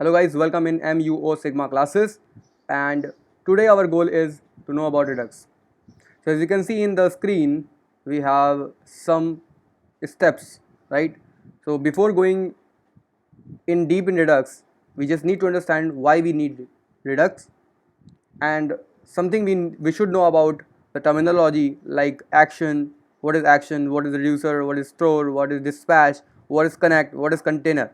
Hello guys, welcome in MUO Sigma classes, and today our goal is to know about Redux. So as you can see in the screen, we have some steps, right? So before going in deep in Redux, we just need to understand why we need Redux and something we should know about the terminology like action, what is reducer, what is store, what is dispatch, what is connect, what is container,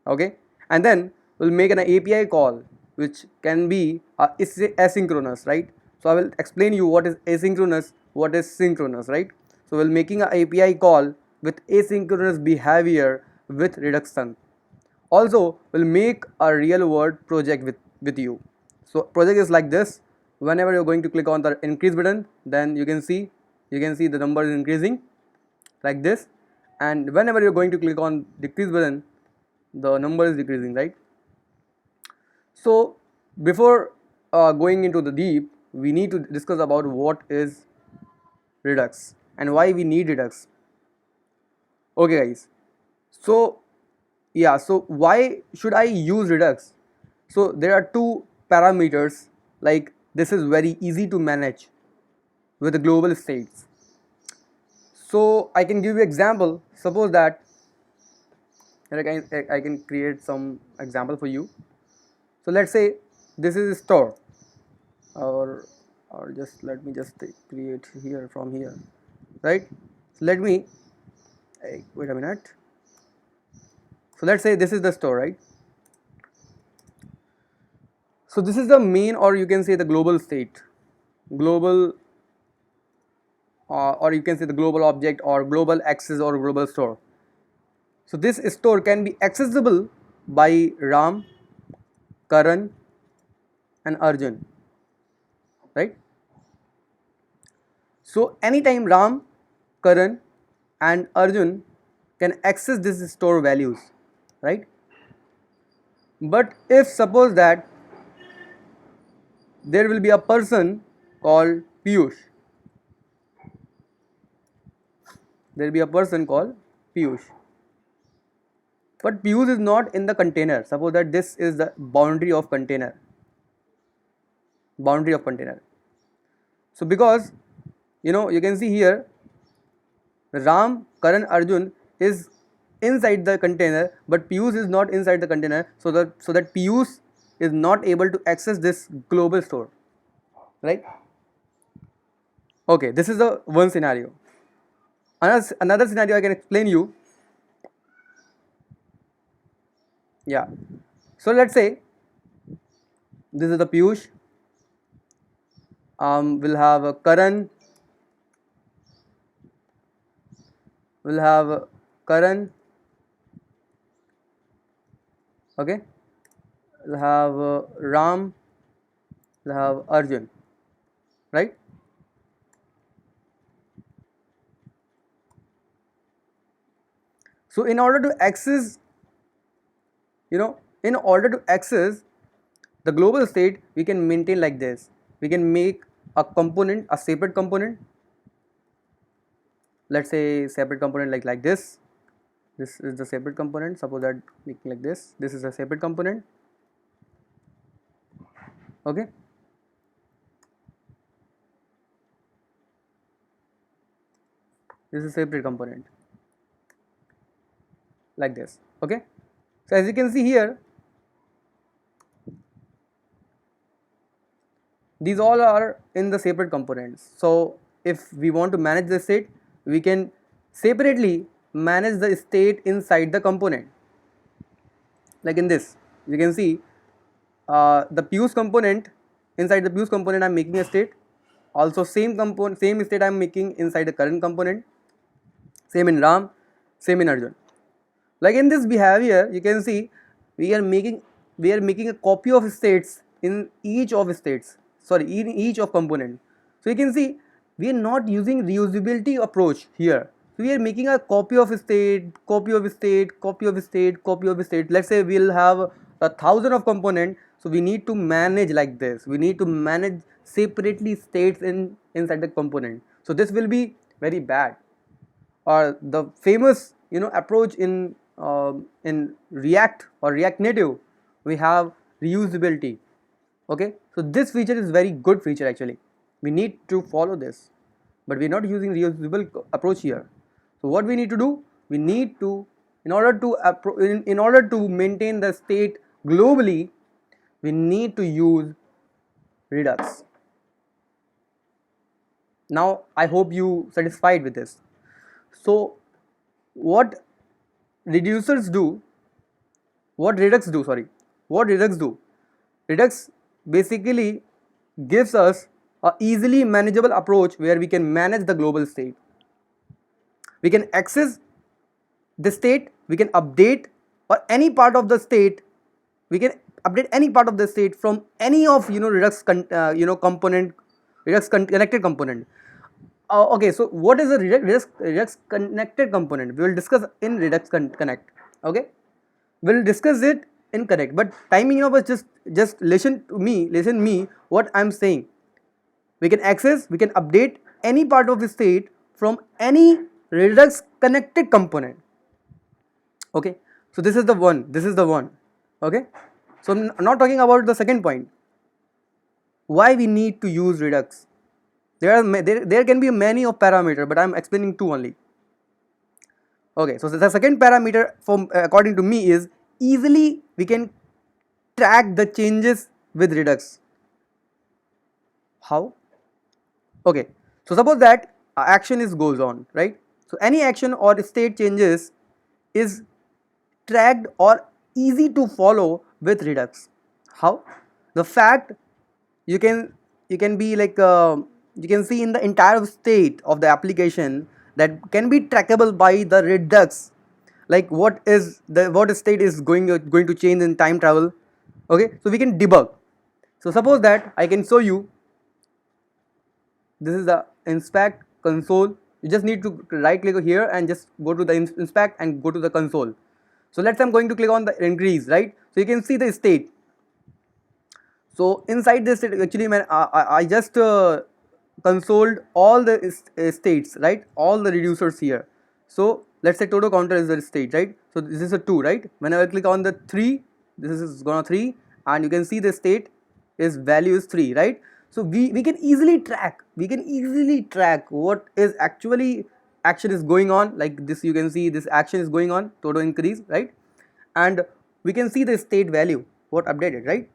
okay, and then we'll make an API call which can be asynchronous, right? So I will explain you what is asynchronous, what is synchronous, right? So we'll making an API call with asynchronous behavior with reduction. Also we'll make a real world project with you. So project is like this. Whenever you're going to click on the increase button, then you can see the number is increasing like this, and whenever you're going to click on decrease button, the number is decreasing, right? So before going into the deep, we need to discuss about what is Redux and why we need Redux. Okay guys, so yeah, so why should I use Redux? So there are two parameters, like this is very easy to manage with the global states. So I can give you example. Suppose that I can create some example for you. So let's say this is a store, or just let me just create here from here, right? So let me wait a minute. So let's say this is the store, right? So this is the main, or you can say the global state, global, or you can say the global object or global access or global store. So this store can be accessible by Ram, Karan and Arjun, right? So anytime Ram, Karan and Arjun can access this store values, right? But if suppose that there will be a person called Piyush, there will be a person called Piyush, but Piyush is not in the container. Suppose that this is the boundary of container. So because you can see here Ram, Karan, Arjun is inside the container, but Piyush is not inside the container, so that Piyush is not able to access this global store, right? Okay, this is the one scenario. Another scenario I can explain you. Yeah. So let's say this is the Piyush. We'll have Karan. We'll have Karan. Okay. We'll have Ram. We'll have Arjun. Right. So in order to access, in order to access the global state, we can maintain like this. We can make a separate component. Let's say separate component like this. This is the separate component. Suppose that making like this. This is a separate component. Okay. This is a separate component like this. Okay. So as you can see here, these all are in the separate components. So if we want to manage the state, we can separately manage the state inside the component. Like in this, you can see the Piyush component. Inside the Piyush component, I'm making a state. Also same state I'm making inside the current component. Same in Ram, same in Arjun. Like in this behavior, you can see we are making a copy of states in each of states. Sorry, in each of component. So you can see we are not using reusability approach here. So we are making a copy of state, copy of state, copy of state, copy of state. Let's say we'll have 1,000 of component. So we need to manage like this. We need to manage separately states inside the component. So this will be very bad. Or the famous approach in React or React Native, we have reusability. Okay, so this feature is very good feature actually. We need to follow this, but we're not using reusable approach here. So what we need to do, we need to, in order to maintain the state globally, we need to use Redux. Now I hope you satisfied with this. So what reducers do, what Redux do, sorry, what Redux do? Redux basically gives us a easily manageable approach where we can manage the global state. We can access the state, we can update or any part of the state, we can update any part of the state from any of Redux component, Redux connected component. Okay, so what is a Redux connected component? We will discuss in Redux Connect. Okay, we'll discuss it in Connect. But timing was just listen me what I'm saying. We can access, we can update any part of the state from any Redux connected component. Okay, so this is the one. Okay, so I'm not talking about the second point. Why we need to use Redux? There can be many of parameter, but I'm explaining two only. Okay, so the second parameter from according to me is easily we can track the changes with Redux. How? Okay, so suppose that action is goes on, right? So any action or state changes is tracked or easy to follow with Redux. How? The fact you can be like you can see in the entire state of the application that can be trackable by the Redux, like what state is going to change in time travel. Okay, so we can debug. So suppose that I can show you, this is the inspect console. You just need to right click here and just go to the inspect and go to the console. So let's say I'm going to click on the increase, right? So you can see the state. So inside this state, actually I just consoled all the states, right? All the reducers here. So let's say total counter is the state, right? So this is a 2, right? Whenever I click on the 3, this is gonna 3, and you can see the state is value is 3, right? So we can easily track, what is actually action is going on, like this. You can see this action is going on, total increase, right? And we can see the state value what updated, right?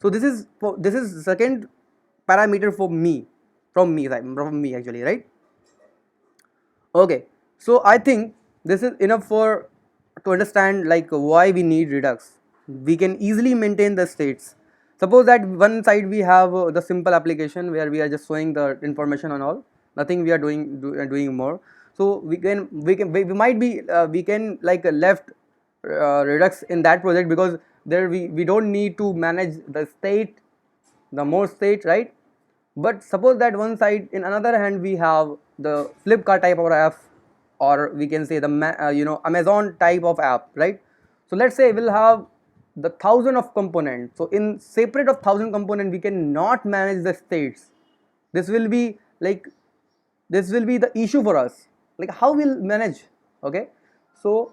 So this is second parameter for me, from me actually, right? Okay, so I think this is enough for to understand like why we need Redux. We can easily maintain the states. Suppose that one side we have the simple application where we are just showing the information on all, nothing we are doing more. So we might be we can like left Redux in that project, because there we don't need to manage the state, the more state, right? But suppose that one side, in another hand, we have the Flipkart type of app, or we can say the Amazon type of app, right? So let's say we'll have the 1,000 of components. So in separate of 1,000 component, we cannot manage the states. This will be the issue for us. Like how we'll manage? Okay, so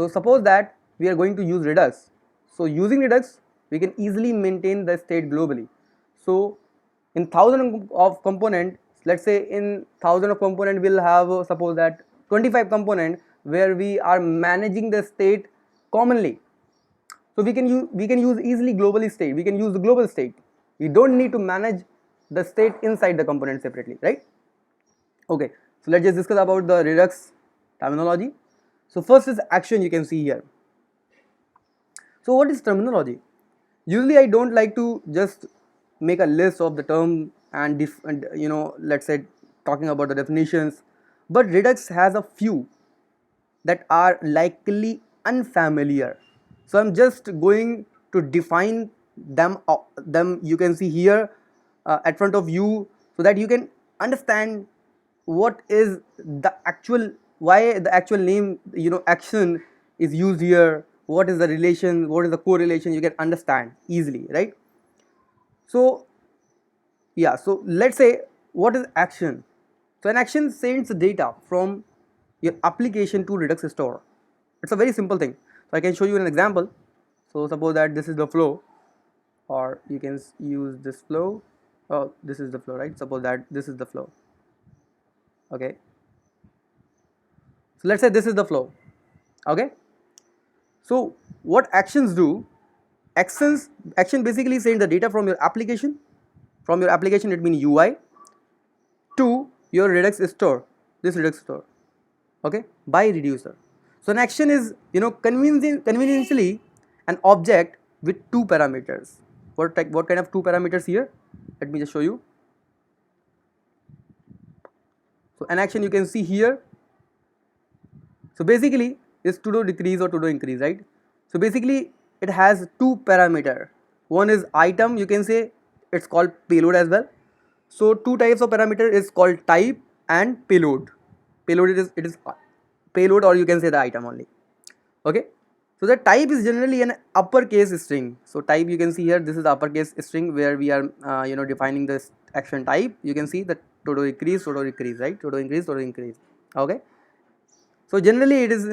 suppose that we are going to use Redux. So using Redux, we can easily maintain the state globally. So in 1,000 of component, let's say in 1,000 of component we'll have suppose that 25 component where we are managing the state commonly. So we can use easily globally state. We can use the global state. We don't need to manage the state inside the component separately, right? Okay, so let's just discuss about the Redux terminology. So first is action, you can see here. So what is terminology? Usually I don't like to just make a list of the term and let's say talking about the definitions, but Redux has a few that are likely unfamiliar. So I'm just going to define them. You can see here at front of you, so that you can understand what is the actual, why the actual name action is used here, what is the relation, what is the correlation, you can understand easily, right? So yeah, so let's say what is action. So an action sends data from your application to Redux store. It's a very simple thing. So I can show you an example. So suppose that this is the flow, or you can use this flow. Oh, this is the flow, right? Suppose that this is the flow. Okay, so let's say this is the flow. Okay, so what actions do? Action basically send the data from your application. From your application, it means UI, to your Redux store. This Redux store. Okay, by reducer. So an action is, you know, conveniently an object with two parameters. What kind of two parameters here? Let me just show you. So an action you can see here. So basically is to do decrease or to do increase, right? So basically it has two parameter. One is item, you can say it's called payload as well. So two types of parameter is called type and payload. Payload it is payload, or you can say the item only. Okay, so the type is generally an uppercase string. So type, you can see here, this is the uppercase string where we are you know, defining this action type. You can see that to do increase, right? To do increase. Okay, so generally it is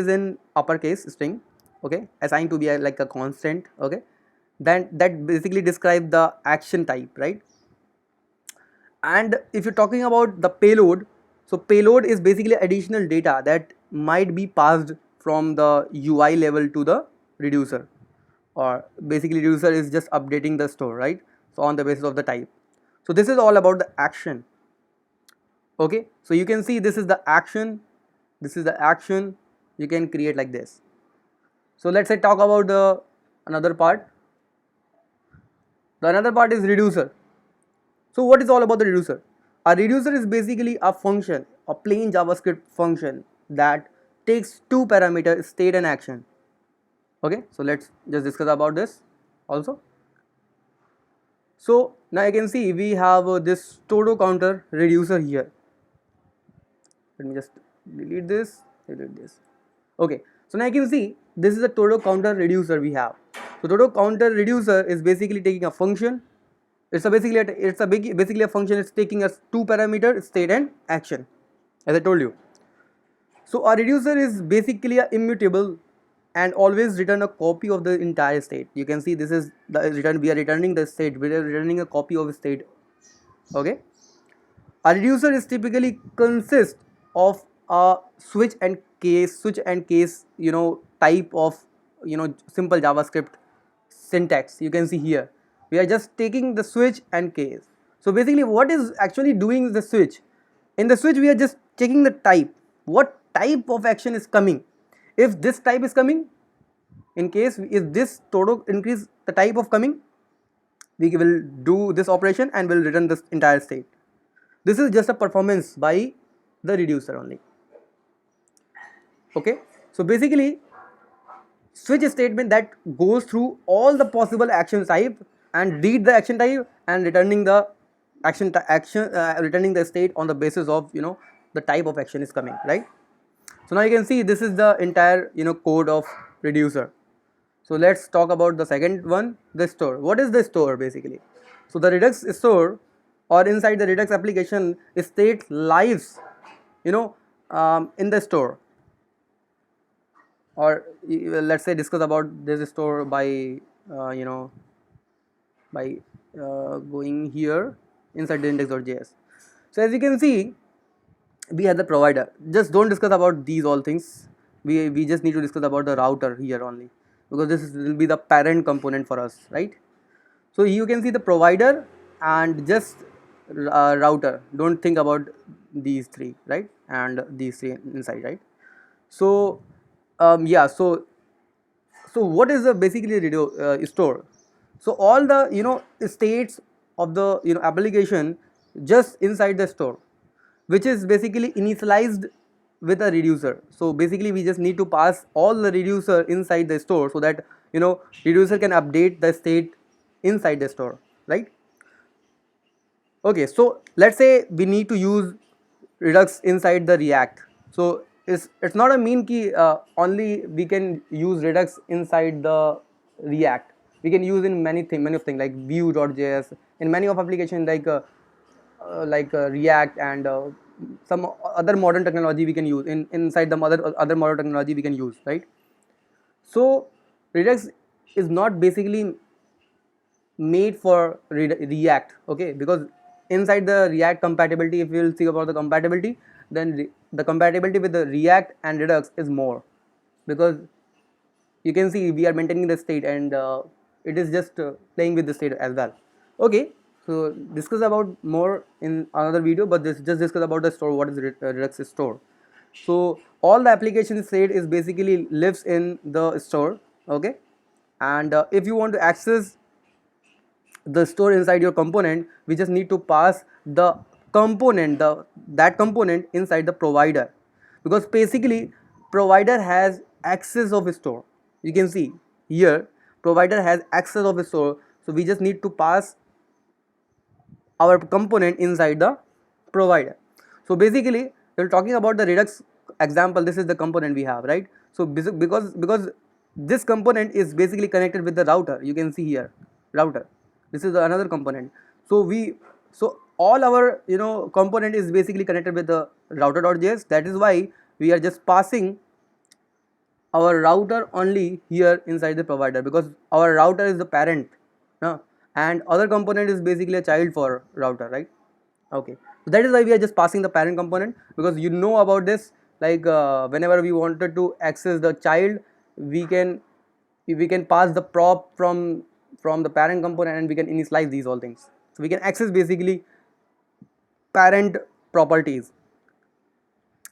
in uppercase string. Okay, assigned to be like a constant. Okay, then that basically describe the action type, right? And if you're talking about the payload, so payload is basically additional data that might be passed from the UI level to the reducer, or basically reducer is just updating the store, right? So on the basis of the type. So this is all about the action. Okay, so you can see this is the action, you can create like this. So let's say talk about the another part. The another part is reducer. So what is all about the reducer? A reducer is basically a function, a plain JavaScript function that takes two parameters, state and action. Okay, so let's just discuss about this also. So now you can see we have this todo counter reducer here. Let me just delete this. Okay, so now you can see this is a todo counter reducer we have. So todo counter reducer is basically taking a function. It's basically a function. It's taking us two parameter, state and action, as I told you. So a reducer is basically a immutable and always return a copy of the entire state. You can see this is the return. We are returning the state. We are returning a copy of the state. Okay. A reducer is typically consists of a switch and case, you know, type of, you know, simple JavaScript syntax. You can see here we are just taking the switch and case. So basically what is actually doing the switch? In the switch we are just checking the type, what type of action is coming. If this type is coming, in case if this todo increase the type of coming, we will do this operation and will return this entire state. This is just a performance by the reducer only. Okay, so basically switch statement that goes through all the possible action type and read the action type and returning the returning the state on the basis of, you know, the type of action is coming, right? So now you can see this is the entire, you know, code of reducer. So let's talk about the second one, the store. What is the store basically? So the Redux store, or inside the Redux application, state lives, you know, in the store. Or let's say discuss about this store by you know, by going here inside the index.js. So as you can see, we have the provider. Just don't discuss about these all things. We just need to discuss about the router here only, because this will be the parent component for us, right? So you can see the provider and just router. Don't think about these three, right? And these three inside, right? So yeah, so what is the basically store? So all the, you know, states of the, you know, application just inside the store, which is basically initialized with a reducer. So basically we just need to pass all the reducer inside the store, so that, you know, reducer can update the state inside the store, right? Okay, so let's say we need to use Redux inside the React. So it's not a mean ki only we can use Redux inside the React. We can use in many of things like Vue.js, in many of applications like React and some other modern technology we can use inside the other modern technology we can use, right? So Redux is not basically made for React, okay, because inside the React compatibility, if you will see about the compatibility, then the compatibility with the React and Redux is more, because you can see we are maintaining the state, and it is just playing with the state as well. Okay, so discuss about more in another video, but this just discuss about the store. What is Redux store? So all the application state is basically lives in the store, okay, and if you want to access the store inside your component, we just need to pass the component, that component inside the provider, because basically provider has access of store. You can see here provider has access of store, so we just need to pass our component inside the provider. So basically we're talking about the Redux example. This is the component we have, right? So because this component is basically connected with the router, you can see here router, this is another component. So all our component is basically connected with the router.js. That is why we are just passing our router only here inside the provider, because our router is the parent, no? And other component is basically a child for router, right? Okay, so that is why we are just passing the parent component, because you know about this, like whenever we wanted to access the child, we can pass the prop from the parent component, and we can initialize these all things, so we can access basically parent properties.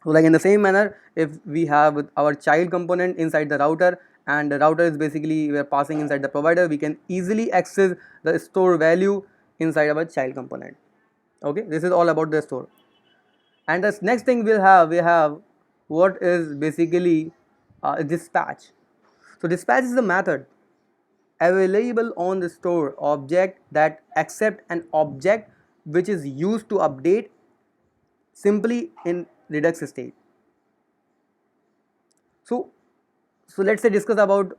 So like in the same manner, if we have our child component inside the router, and the router is basically we are passing inside the provider, we can easily access the store value inside our child component. Okay, this is all about the store. And the next thing we have what is basically dispatch. So dispatch is the method available on the store object that accept an object which is used to update simply in Redux state. So let's say discuss about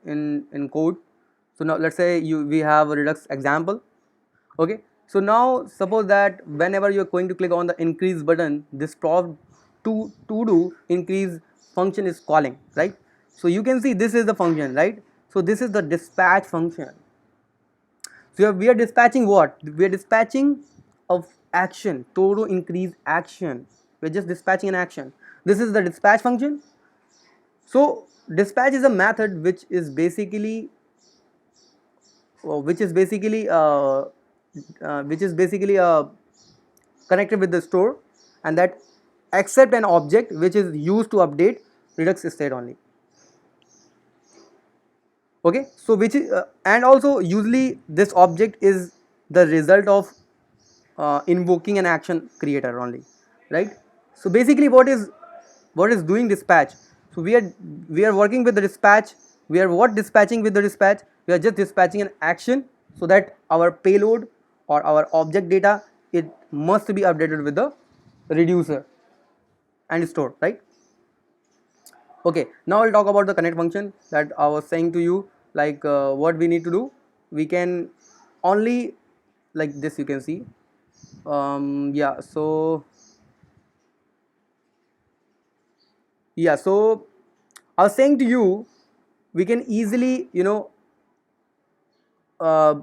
in code. So now let's say we have a Redux example. Okay, so now suppose that whenever you're going to click on the increase button, this prompt to do increase function is calling, right? So you can see this is the function, right? So this is the dispatch function. So we are dispatching what? We are dispatching of action, to increase action. We're just dispatching an action. This is the dispatch function. So dispatch is a method which is basically connected with the store, and that accept an object which is used to update Redux state only. Okay, so which is and also usually this object is the result of invoking an action creator only, right? So basically what is doing dispatch? So we are working with the dispatch. We are dispatching with the dispatch? We are just dispatching an action, so that our payload or our object data, it must be updated with the reducer and stored, right? Okay, now I'll talk about the connect function that I was saying to you, like what we need to do. We can only like this, you can see yeah, so I was saying to you, we can easily uh,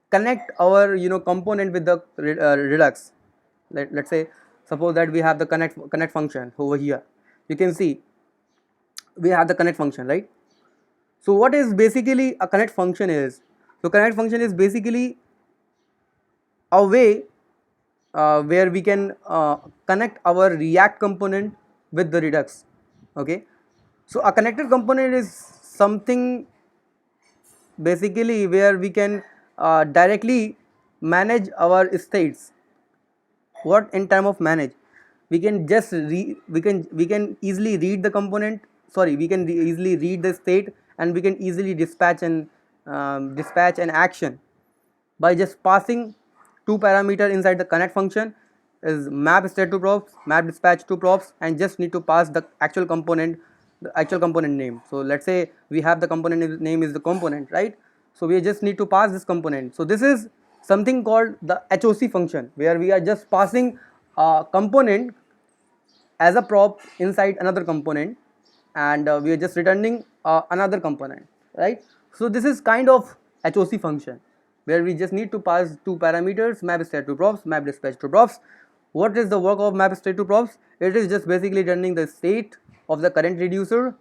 connect our component with the Redux. Let's say suppose that we have the connect function over here. You can see we have the connect function, right? So what is basically a connect function is? So connect function is basically a way where we can connect our React component with the Redux. Okay, so a connected component is something basically where we can directly manage our states. What in term of manage? We can just we can easily read the component. Sorry, we can easily read the state, and we can easily dispatch an action by just passing two parameter inside the connect function, is map state to props, map dispatch to props, and just need to pass the actual component name. So let's say we have the component name is the component, right? So we just need to pass this component. So this is something called the HOC function, where we are just passing a component as a prop inside another component, and we are just returning another component, right? So this is kind of HOC function where we just need to pass two parameters, map state to props, map dispatch to props. What is the work of map state to props? It is just basically returning the state of the current reducer.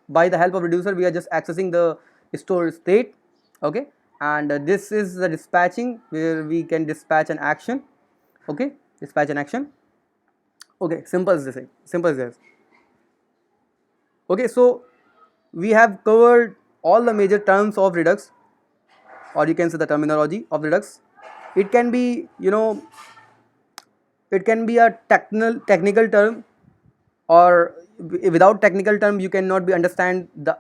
By the help of reducer, we are just accessing the store state, okay? And this is the dispatching where we can dispatch an action, okay? Dispatch an action. Okay, simple as this. Simple as this. Okay, so we have covered all the major terms of Redux, or you can say the terminology of Redux. It can be, it can be a technical term, or without technical term you cannot be understand the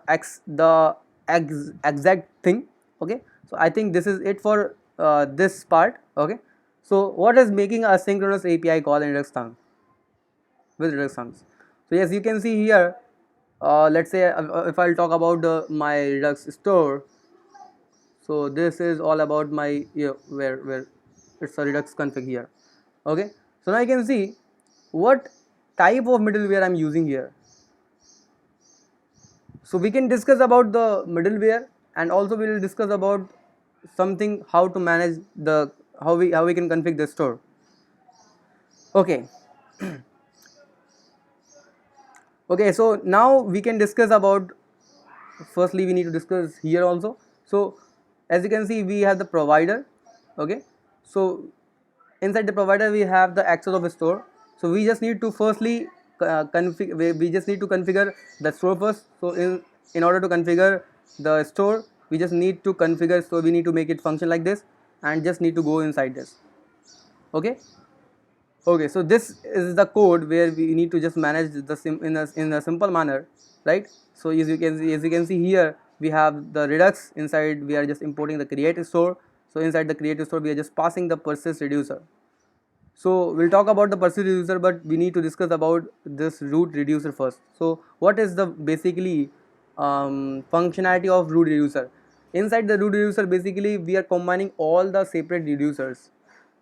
exact thing. Okay, so I think this is it for this part. Okay, so what is making a synchronous API call in Redux tongue with Redux tongues? So yes, you can see here. Let's say if I'll talk about my Redux store. So this is all about my where it's a Redux config here. Okay, so now you can see what type of middleware I'm using here. So we can discuss about the middleware, and also we will discuss about something how to manage the how we can configure the store. Okay. Okay, so now we can discuss about, firstly we need to discuss here also. So as you can see, we have the provider. Okay, so inside the provider we have the access of a store. So we just need to firstly we just need to configure the store first. So in order to configure the store, we just need to configure, so we need to make it function like this and just need to go inside this. Okay, okay, so this is the code where we need to just manage the in a simple manner, right? So as you can see here, we have the Redux. Inside we are just importing the create store. So inside the create store we are just passing the persist reducer. So we'll talk about the persist reducer, but we need to discuss about this root reducer first. So what is the basically functionality of root reducer? Inside the root reducer, basically we are combining all the separate reducers.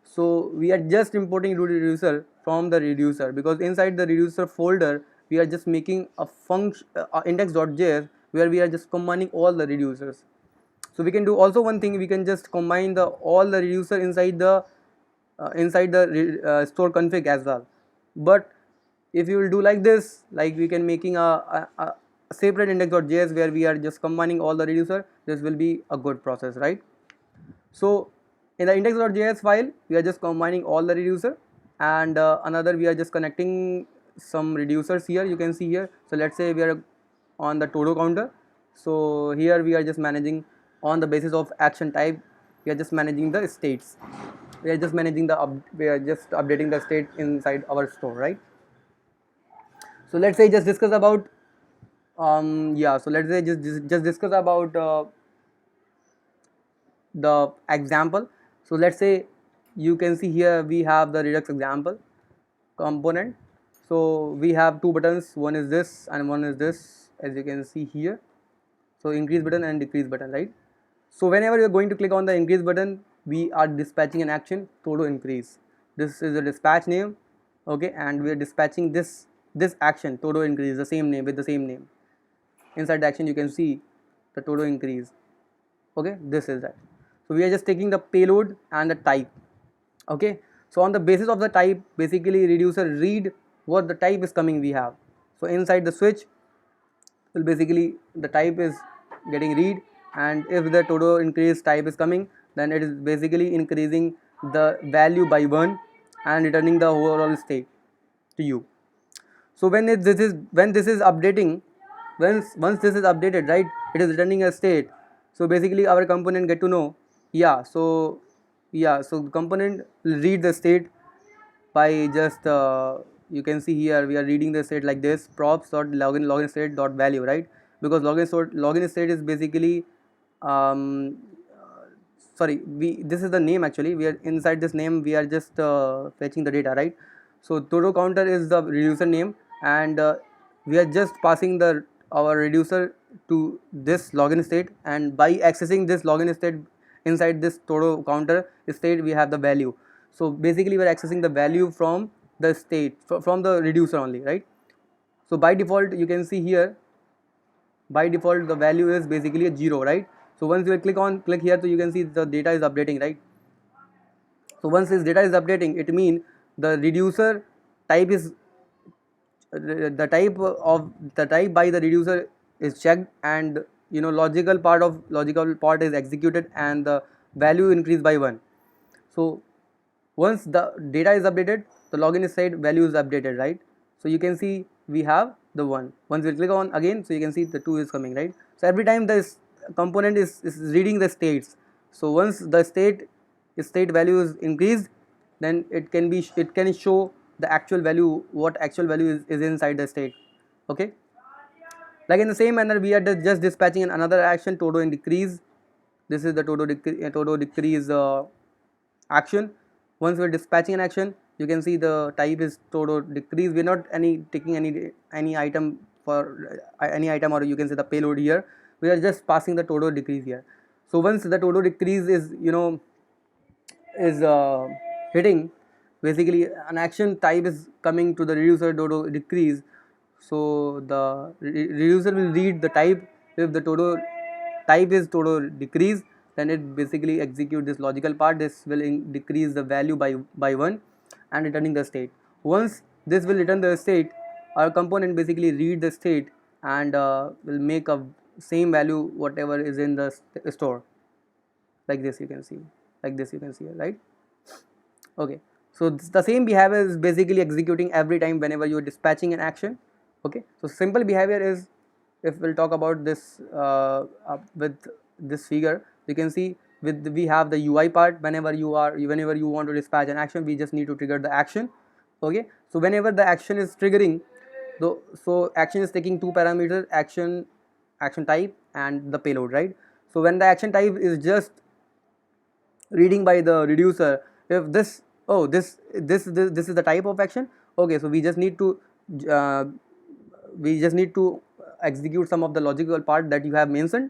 So we are just importing root reducer from the reducer, because inside the reducer folder we are just making a function index.js where we are just combining all the reducers. So we can do also one thing, we can just combine the all the reducer inside the store config as well. But if you will do like this, like we can making a separate index.js where we are just combining all the reducer, this will be a good process, right? So in the index.js file we are just combining all the reducer, and another we are just connecting some reducers here, you can see here. So let's say we are on the todo counter. So here we are just managing on the basis of action type, we are just managing the states, we are just managing we are just updating the state inside our store, right? So let's say just discuss about so let's say just discuss about the example. So let's say you can see here we have the Redux example component. So we have two buttons, one is this and one is this, as you can see here. So increase button and decrease button, right? So whenever you are going to click on the increase button, we are dispatching an action todo increase. This is a dispatch name, okay, and we are dispatching this action todo increase, the same name with the same name. Inside the action you can see the todo increase. Okay, this is that. So we are just taking the payload and the type. Okay, so on the basis of the type, basically reducer read what the type is coming we have. So inside the switch, well, basically the type is getting read, and if the todo increase type is coming, then it is basically increasing the value by 1 and returning the overall state to you. So when this is updating, once this is updated, right, it is returning a state. So basically our component get to know, so the component will read the state by just you can see here we are reading the state like this, props.login state dot value, right? Because login state is basically this is the name. Actually we are inside this name, we are just fetching the data, right? So todo counter is the reducer name, and we are just passing our reducer to this login state, and by accessing this login state inside this todo counter state we have the value. So basically we are accessing the value from the state from the reducer only, right? So by default you can see here by default the value is basically a 0, right? So once you click here, so you can see the data is updating, right? So once this data is updating, it means the reducer type is the type by the reducer is checked, and logical part is executed, and the value increased by 1. So once the data is updated, the login is said, value is updated, right? So you can see we have the 1. Once we click on again, so you can see the 2 is coming, right? So every time this component is reading the states. So once the state value is increased, then it can show the actual value, what actual value is inside the state. Okay, like in the same manner, we are just dispatching another action, todo decrease. This is the todo decrease action. Once we are dispatching an action, you can see the type is todo decrease. We are not taking any item for any item, or you can say the payload here. We are just passing the todo decrease here. So once the todo decrease is hitting, basically an action type is coming to the reducer todo decrease. So the reducer will read the type. If the todo type is todo decrease, then it basically execute this logical part. This will decrease the value by 1 and returning the state. Once this will return the state, our component basically read the state and will make a same value whatever is in the store. Like this you can see, right? Okay, so the same behavior is basically executing every time whenever you are dispatching an action. Okay, so simple behavior is, if we'll talk about this with this figure, you can see we have the UI part. Whenever you want to dispatch an action, we just need to trigger the action. Okay, so whenever the action is triggering, so action is taking 2 parameters, action type and the payload, right? So when the action type is just reading by the reducer, if this this is the type of action, okay, so we just need to execute some of the logical part that you have mentioned,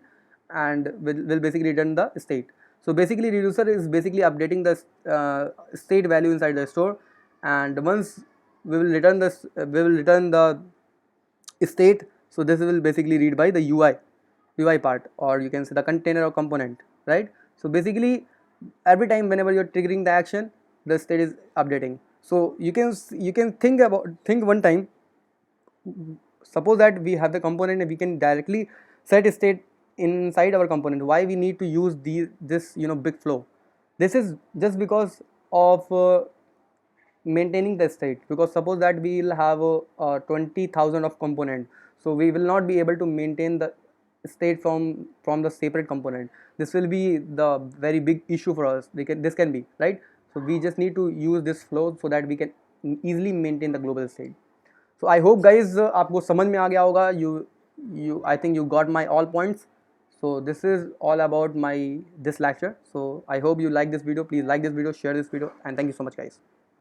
and will basically return the state. So basically reducer is basically updating the state value inside the store, and once we will return the state, so this will basically read by the UI part, or you can say the container or component, right? So basically every time whenever you're triggering the action, the state is updating. So you can think one time, suppose that we have the component and we can directly set a state inside our component. Why we need to use this big flow? This is just because of maintaining the state, because suppose that we will have 20,000 of component, so we will not be able to maintain the state from the separate component. This will be the very big issue for us. This can be, right? So we just need to use this flow so that we can easily maintain the global state. So I hope guys आपको समझ में आ गया होगा. I think you got my all points. So this is all about this lecture. So I hope you like this video. Please like this video, share this video, and thank you so much guys.